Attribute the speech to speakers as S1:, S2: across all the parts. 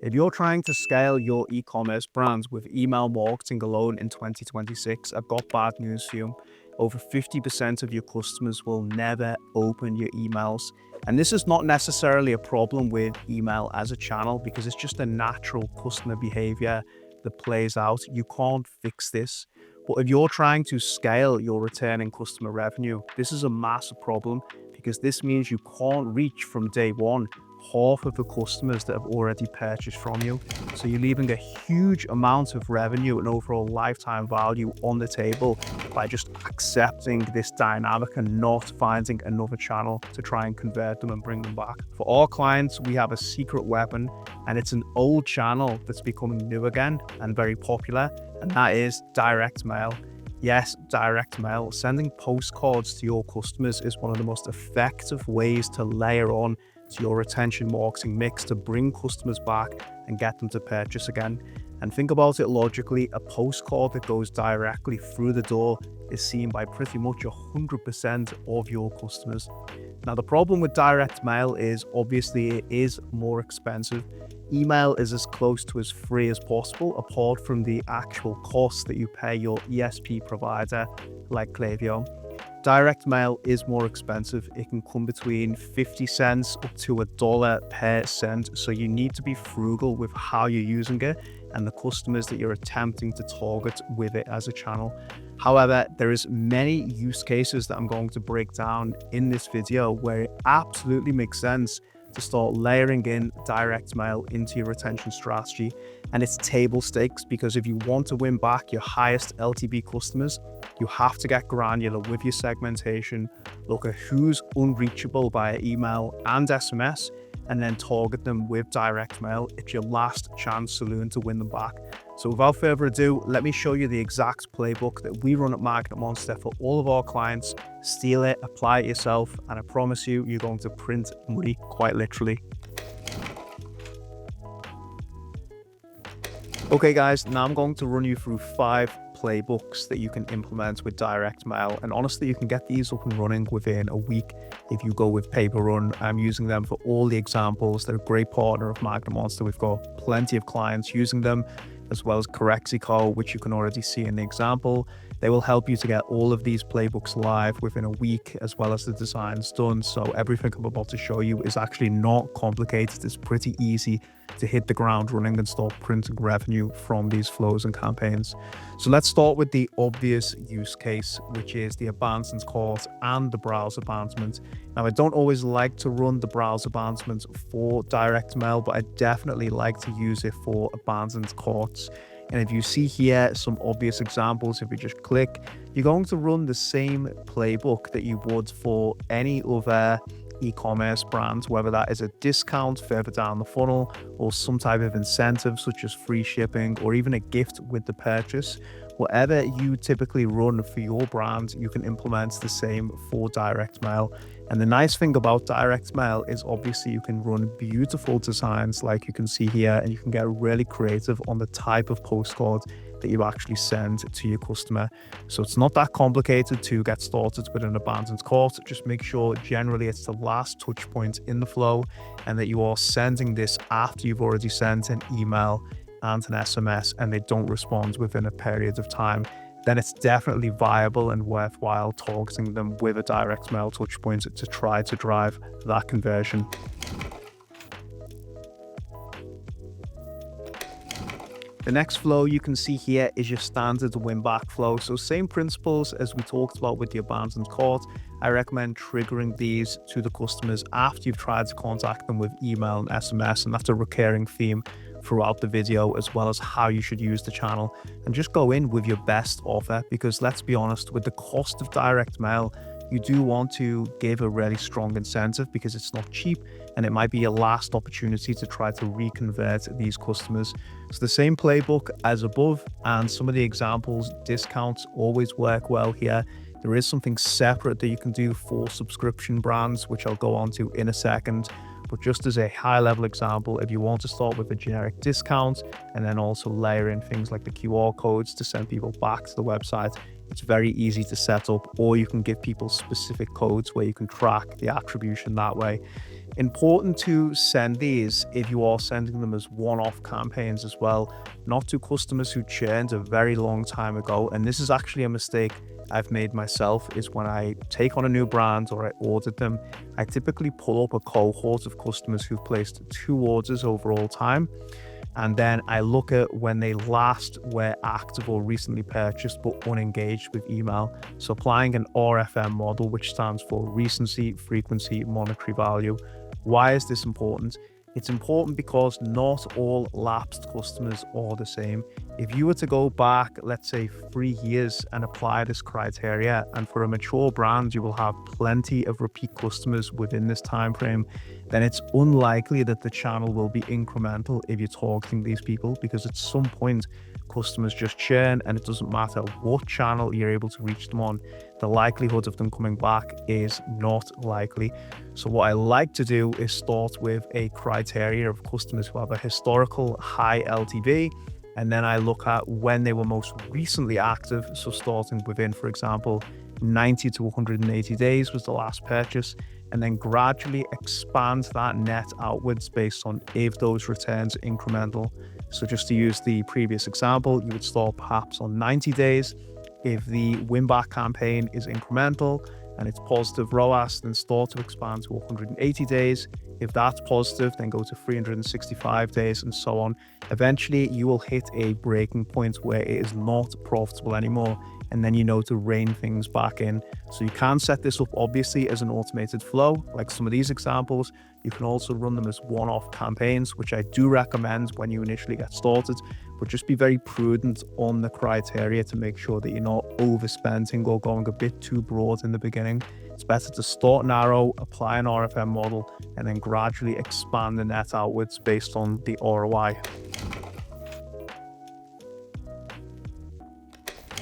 S1: If you're trying to scale your e-commerce brands with email marketing alone in 2026, I've got bad news for you. Over 50% of your customers will never open your emails. And this is not necessarily a problem with email as a channel because it's just a natural customer behavior that plays out. You can't fix this. But if you're trying to scale your returning customer revenue, this is a massive problem because this means you can't reach from day one half of the customers that have already purchased from you. So you're leaving a huge amount of revenue and overall lifetime value on the table by just accepting this dynamic and not finding another channel to try and convert them and bring them back. For our clients, we have a secret weapon, and it's an old channel that's becoming new again and very popular, and that is direct mail. Yes, direct mail. Sending postcards to your customers is one of the most effective ways to layer on to your retention marketing mix to bring customers back and get them to purchase again. And think about it logically, a postcard that goes directly through the door is seen by pretty much 100% of your customers. Now, the problem with direct mail is obviously it is more expensive. Email is as close to as free as possible, apart from the actual cost that you pay your ESP provider like Klaviyo. Direct mail is more expensive. It can come between 50 cents up to $1 per send. So you need to be frugal with how you're using it and the customers that you're attempting to target with it as a channel. However, there is many use cases that I'm going to break down in this video where it absolutely makes sense to start layering in direct mail into your retention strategy. And it's table stakes because if you want to win back your highest LTV customers, you have to get granular with your segmentation, look at who's unreachable via email and SMS, and then target them with direct mail. It's your last chance saloon to win them back. So without further ado, let me show you the exact playbook that we run at Magnet Monster for all of our clients. Steal it, apply it yourself, and I promise you, you're going to print money quite literally. Okay guys, now I'm going to run you through 5 playbooks that you can implement with direct mail, and honestly you can get these up and running within a week if you go with Paper Run. I'm using them for all the examples. They're a great partner of Magnet Monster. We've got plenty of clients using them, as well as Corexico, which you can already see in the example. They will help you to get all of these playbooks live within a week, as well as the designs done. So everything I'm about to show you is actually not complicated. It's pretty easy to hit the ground running and start printing revenue from these flows and campaigns. So let's start with the obvious use case, which is the abandoned cart and the browser abandonment. Now, I don't always like to run the browser abandonment for direct mail, but I definitely like to use it for abandoned carts. And if you see here some obvious examples, if you just click, you're going to run the same playbook that you would for any other e-commerce brand, whether that is a discount further down the funnel or some type of incentive such as free shipping or even a gift with the purchase. Whatever you typically run for your brand, you can implement the same for direct mail. And the nice thing about direct mail is obviously you can run beautiful designs like you can see here, and you can get really creative on the type of postcard that you actually send to your customer. So it's not that complicated to get started with an abandoned cart. Just make sure generally it's the last touch point in the flow and that you are sending this after you've already sent an email and an SMS and they don't respond within a period of time. Then it's definitely viable and worthwhile targeting them with a direct mail touch point to try to drive that conversion. The next flow you can see here is your standard win back flow. So same principles as we talked about with the abandoned cart. I recommend triggering these to the customers after you've tried to contact them with email and SMS, and that's a recurring theme throughout the video, as well as how you should use the channel. And just go in with your best offer, because let's be honest, with the cost of direct mail, you do want to give a really strong incentive because it's not cheap and it might be a last opportunity to try to reconvert these customers. So the same playbook as above, and some of the examples, discounts always work well here. There is something separate that you can do for subscription brands, which I'll go on to in a second. But just as a high level example, if you want to start with a generic discount and then also layer in things like the QR codes to send people back to the website, it's very easy to set up, or you can give people specific codes where you can track the attribution that way. Important to send these if you are sending them as one-off campaigns as well, not to customers who churned a very long time ago. And this is actually a mistake I've made myself, is when I take on a new brand or I ordered them, I typically pull up a cohort of customers who've placed 2 orders over all time. And then I look at when they last were active or recently purchased but unengaged with email. So applying an RFM model, which stands for recency, frequency, monetary value. Why is this important? It's important because not all lapsed customers are the same. If you were to go back, let's say 3 years and apply this criteria, and for a mature brand, you will have plenty of repeat customers within this time frame, then it's unlikely that the channel will be incremental if you're targeting these people, because at some point customers just churn, and it doesn't matter what channel you're able to reach them on, the likelihood of them coming back is not likely. So what I like to do is start with a criteria of customers who have a historical high LTV, and then I look at when they were most recently active. So starting within, for example, 90 to 180 days was the last purchase, and then gradually expand that net outwards based on if those returns are incremental. So just to use the previous example, you would start perhaps on 90 days. If the win back campaign is incremental and it's positive ROAS, then start to expand to 180 days. If that's positive, then go to 365 days and so on. Eventually, you will hit a breaking point where it is not profitable anymore, and then you know to rein things back in. So you can set this up obviously as an automated flow, like some of these examples. You can also run them as one-off campaigns, which I do recommend when you initially get started, but just be very prudent on the criteria to make sure that you're not overspending or going a bit too broad in the beginning. It's better to start narrow, apply an RFM model, and then gradually expand the net outwards based on the ROI.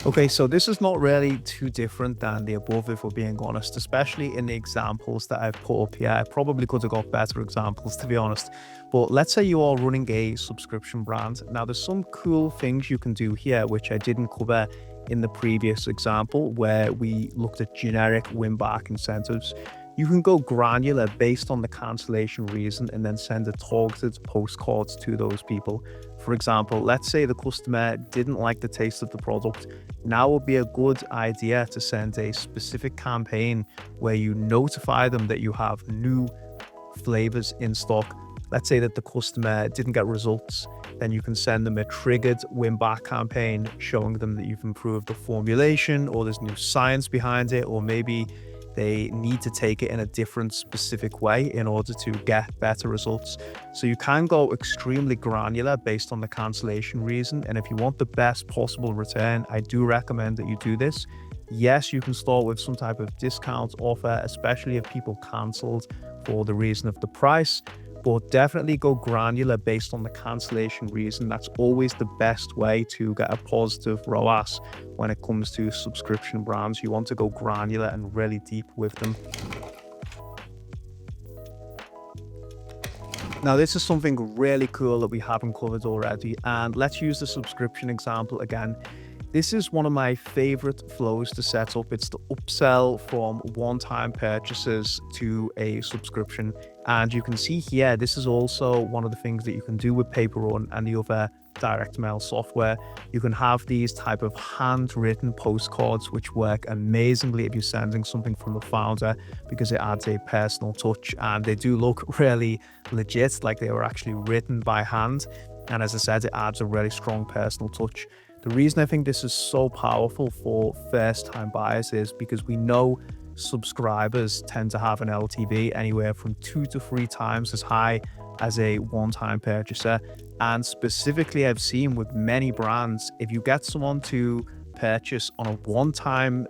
S1: Okay, so this is not really too different than the above, if we're being honest, especially in the examples that I've put up here. I probably could have got better examples, to be honest. But let's say you are running a subscription brand. Now, there's some cool things you can do here, which I didn't cover in the previous example, where we looked at generic win-back incentives. You can go granular based on the cancellation reason and then send a targeted postcards to those people. For example, let's say the customer didn't like the taste of the product. Now would be a good idea to send a specific campaign where you notify them that you have new flavors in stock. Let's say that the customer didn't get results, then you can send them a triggered win-back campaign showing them that you've improved the formulation, or there's new science behind it, or maybe they need to take it in a different specific way in order to get better results. So you can go extremely granular based on the cancellation reason. And if you want the best possible return, I do recommend that you do this. Yes, you can start with some type of discount offer, especially if people cancelled for the reason of the price. But definitely go granular based on the cancellation reason. That's always the best way to get a positive ROAS when it comes to subscription brands. You want to go granular and really deep with them. Now, this is something really cool that we haven't covered already, and let's use the subscription example again. This is one of my favorite flows to set up. It's the upsell from one-time purchases to a subscription. And you can see here, this is also one of the things that you can do with Paper Run and the other direct mail software. You can have these type of handwritten postcards, which work amazingly if you're sending something from the founder, because it adds a personal touch, and they do look really legit, like they were actually written by hand. And as I said, it adds a really strong personal touch. The reason I think this is so powerful for first-time buyers is because we know subscribers tend to have an LTV anywhere from 2 to 3 times as high as a one-time purchaser. And specifically, I've seen with many brands, if you get someone to purchase on a one-time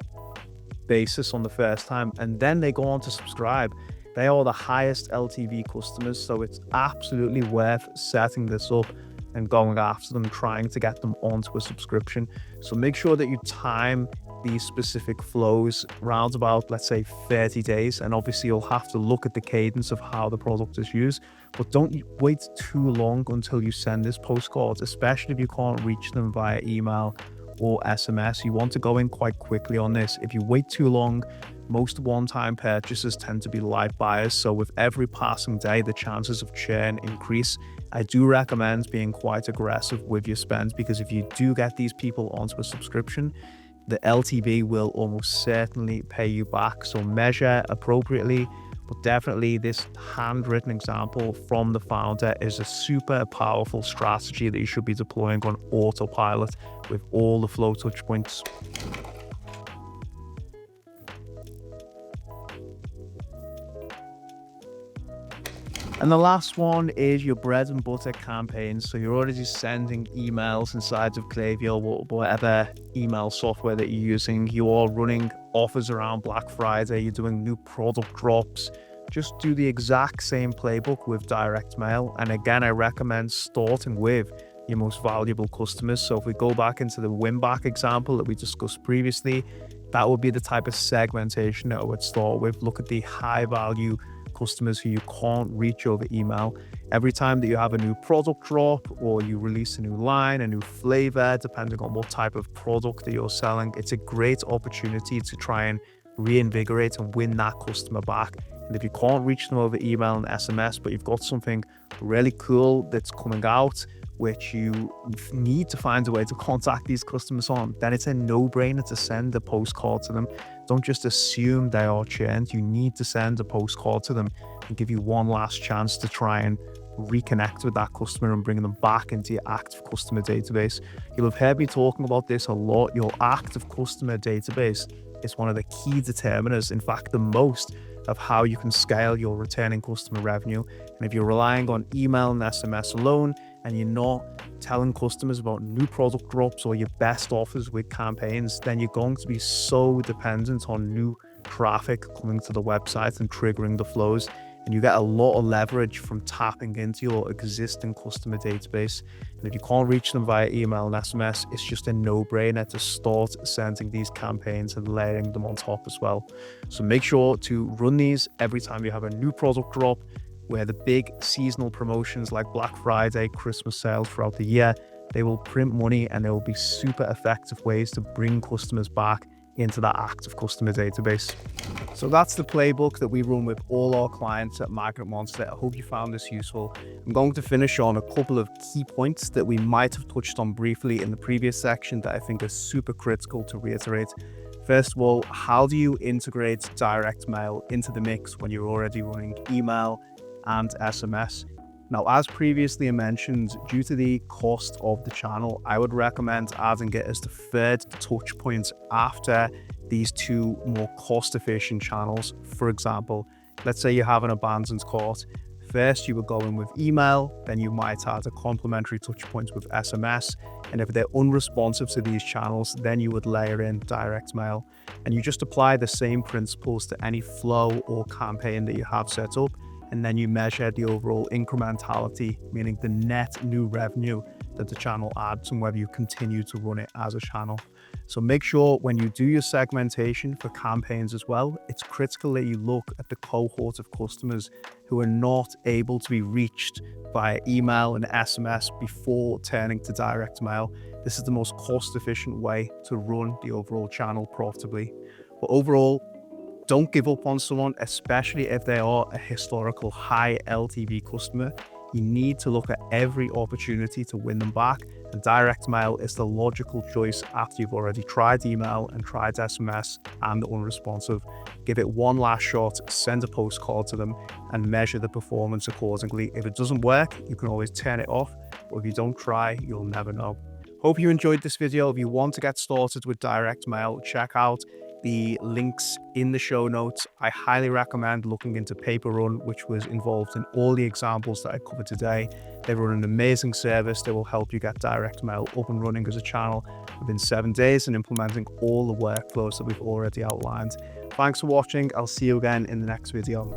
S1: basis on the first time, and then they go on to subscribe, they are the highest LTV customers. So it's absolutely worth setting this up and going after them, trying to get them onto a subscription. So make sure that you time these specific flows round about, let's say, 30 days. And obviously you'll have to look at the cadence of how the product is used, but don't wait too long until you send this postcard, especially if you can't reach them via email or SMS. You want to go in quite quickly on this. If you wait too long, Most one-time purchases tend to be light buyers, so with every passing day, the chances of churn increase. I do recommend being quite aggressive with your spend, because if you do get these people onto a subscription, the LTV will almost certainly pay you back. So measure appropriately, but definitely this handwritten example from the founder is a super powerful strategy that you should be deploying on autopilot with all the flow touch points. And the last one is your bread and butter campaigns. So you're already sending emails inside of Klaviyo or whatever email software that you're using. You are running offers around Black Friday. You're doing new product drops. Just do the exact same playbook with direct mail. And again, I recommend starting with your most valuable customers. So if we go back into the win back example that we discussed previously, that would be the type of segmentation that I would start with. Look at the high value customers who you can't reach over email. Every time that you have a new product drop or you release a new line, a new flavor, depending on what type of product that you're selling, it's a great opportunity to try and reinvigorate and win that customer back. And if you can't reach them over email and SMS, but you've got something really cool that's coming out, which you need to find a way to contact these customers on, then it's a no-brainer to send a postcard to them. Don't just assume they are churned. You need to send a postcard to them and give you one last chance to try and reconnect with that customer and bring them back into your active customer database. You'll have heard me talking about this a lot. Your active customer database is one of the key determiners, in fact, the most, of how you can scale your returning customer revenue. And if you're relying on email and SMS alone, and you're not telling customers about new product drops or your best offers with campaigns, then you're going to be so dependent on new traffic coming to the website and triggering the flows. And you get a lot of leverage from tapping into your existing customer database. And if you can't reach them via email and SMS, it's just a no-brainer to start sending these campaigns and layering them on top as well. So make sure to run these every time you have a new product drop, where the big seasonal promotions like Black Friday, Christmas sales throughout the year, they will print money, and they will be super effective ways to bring customers back into that active customer database. So that's the playbook that we run with all our clients at Magnet Monster. I hope you found this useful. I'm going to finish on a couple of key points that we might have touched on briefly in the previous section that I think are super critical to reiterate. First of all, how do you integrate direct mail into the mix when you're already running email and SMS? Now, as previously mentioned, due to the cost of the channel, I would recommend adding it as the third touch point after these two more cost-efficient channels. For example, let's say you have an abandoned cart. First, you would go in with email, then you might add a complementary touch point with SMS. And if they're unresponsive to these channels, then you would layer in direct mail. And you just apply the same principles to any flow or campaign that you have set up. And then you measure the overall incrementality, meaning the net new revenue that the channel adds and whether you continue to run it as a channel. So make sure when you do your segmentation for campaigns as well, it's critical that you look at the cohort of customers who are not able to be reached via email and SMS before turning to direct mail. This is the most cost-efficient way to run the overall channel profitably. But overall, don't give up on someone, especially if they are a historical high LTV customer. You need to look at every opportunity to win them back, and direct mail is the logical choice after you've already tried email and tried SMS and unresponsive. Give it one last shot, send a postcard to them, and measure the performance accordingly. If it doesn't work, you can always turn it off, but if you don't try, you'll never know. Hope you enjoyed this video. If you want to get started with direct mail, check out the links in the show notes. I highly recommend looking into PaperRun, which was involved in all the examples that I covered today. They run an amazing service that will help you get direct mail up and running as a channel within 7 days and implementing all the workflows that we've already outlined. Thanks for watching. I'll see you again in the next video.